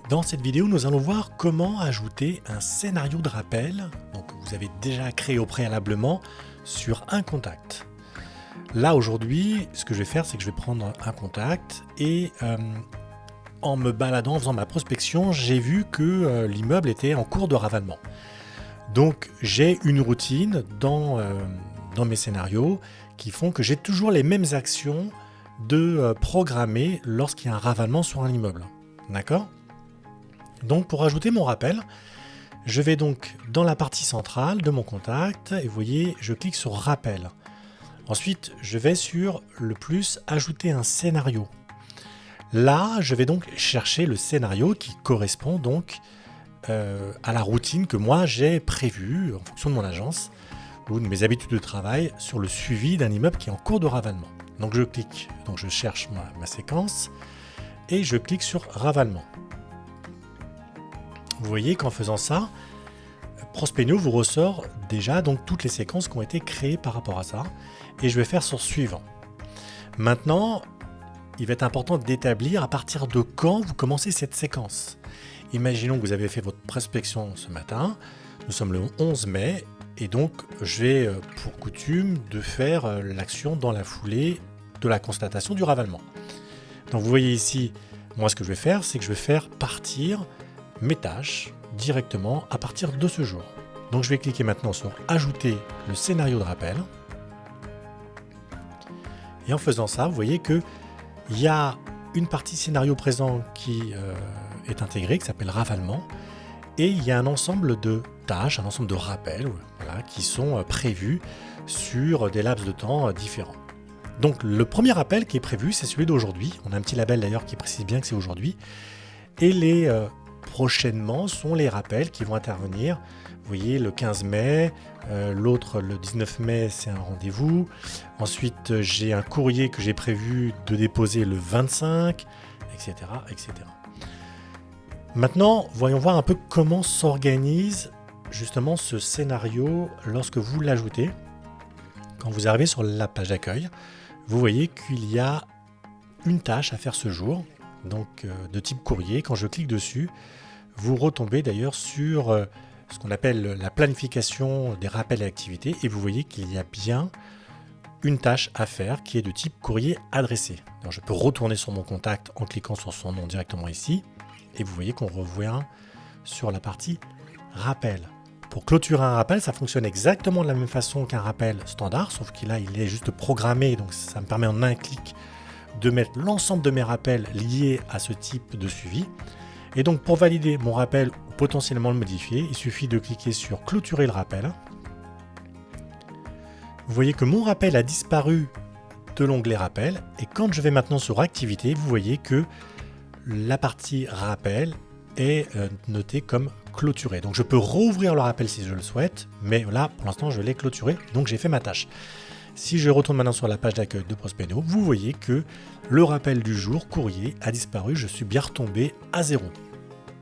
Dans cette vidéo, nous allons voir comment ajouter un scénario de rappel, donc vous avez déjà créé au préalablement, sur un contact. Là aujourd'hui, ce que je vais faire, c'est que je vais prendre un contact et en me baladant, en faisant ma prospection, j'ai vu que l'immeuble était en cours de ravalement. Donc j'ai une routine dans mes scénarios qui font que j'ai toujours les mêmes actions de programmer lorsqu'il y a un ravalement sur un immeuble. D'accord ? Donc pour ajouter mon rappel, je vais donc dans la partie centrale de mon contact et vous voyez, je clique sur rappel. Ensuite, je vais sur le plus ajouter un scénario. Là, je vais donc chercher le scénario qui correspond donc à la routine que moi j'ai prévue en fonction de mon agence ou de mes habitudes de travail sur le suivi d'un immeuble qui est en cours de ravalement. Donc je clique, donc je cherche ma séquence et je clique sur ravalement. Vous voyez qu'en faisant ça, Prospenio vous ressort déjà donc toutes les séquences qui ont été créées par rapport à ça. Et je vais faire sur suivant. Maintenant, il va être important d'établir à partir de quand vous commencez cette séquence. Imaginons que vous avez fait votre prospection ce matin. Nous sommes le 11 mai. Et donc, j'ai pour coutume de faire l'action dans la foulée de la constatation du ravalement. Donc vous voyez ici, moi ce que je vais faire, c'est que je vais faire partir mes tâches directement à partir de ce jour. Donc je vais cliquer maintenant sur ajouter le scénario de rappel. Et en faisant ça, vous voyez qu'il y a une partie scénario présent qui est intégrée, qui s'appelle ravalement. Et il y a un ensemble de tâches, un ensemble de rappels voilà, qui sont prévus sur des laps de temps différents. Donc le premier rappel qui est prévu, c'est celui d'aujourd'hui. On a un petit label d'ailleurs qui précise bien que c'est aujourd'hui. Et les prochainement sont les rappels qui vont intervenir. Vous voyez, le 15 mai, l'autre le 19 mai, c'est un rendez-vous. Ensuite, j'ai un courrier que j'ai prévu de déposer le 25, etc., etc. Maintenant, voyons voir un peu comment s'organise justement ce scénario lorsque vous l'ajoutez. Quand vous arrivez sur la page d'accueil, vous voyez qu'il y a une tâche à faire ce jour, donc de type courrier. Quand je clique dessus, vous retombez d'ailleurs sur ce qu'on appelle la planification des rappels et activités et vous voyez qu'il y a bien une tâche à faire qui est de type courrier adressé. Alors je peux retourner sur mon contact en cliquant sur son nom directement ici et vous voyez qu'on revient sur la partie rappel. Pour clôturer un rappel, ça fonctionne exactement de la même façon qu'un rappel standard, sauf qu'il est juste programmé, donc ça me permet en un clic de mettre l'ensemble de mes rappels liés à ce type de suivi. Et donc pour valider mon rappel ou potentiellement le modifier, il suffit de cliquer sur clôturer le rappel. Vous voyez que mon rappel a disparu de l'onglet rappel et quand je vais maintenant sur activité, vous voyez que la partie rappel est notée comme clôturée. Donc je peux rouvrir le rappel si je le souhaite, mais là pour l'instant je l'ai clôturé, donc j'ai fait ma tâche. Si je retourne maintenant sur la page d'accueil de Prospenio, vous voyez que le rappel du jour courrier a disparu, je suis bien retombé à 0.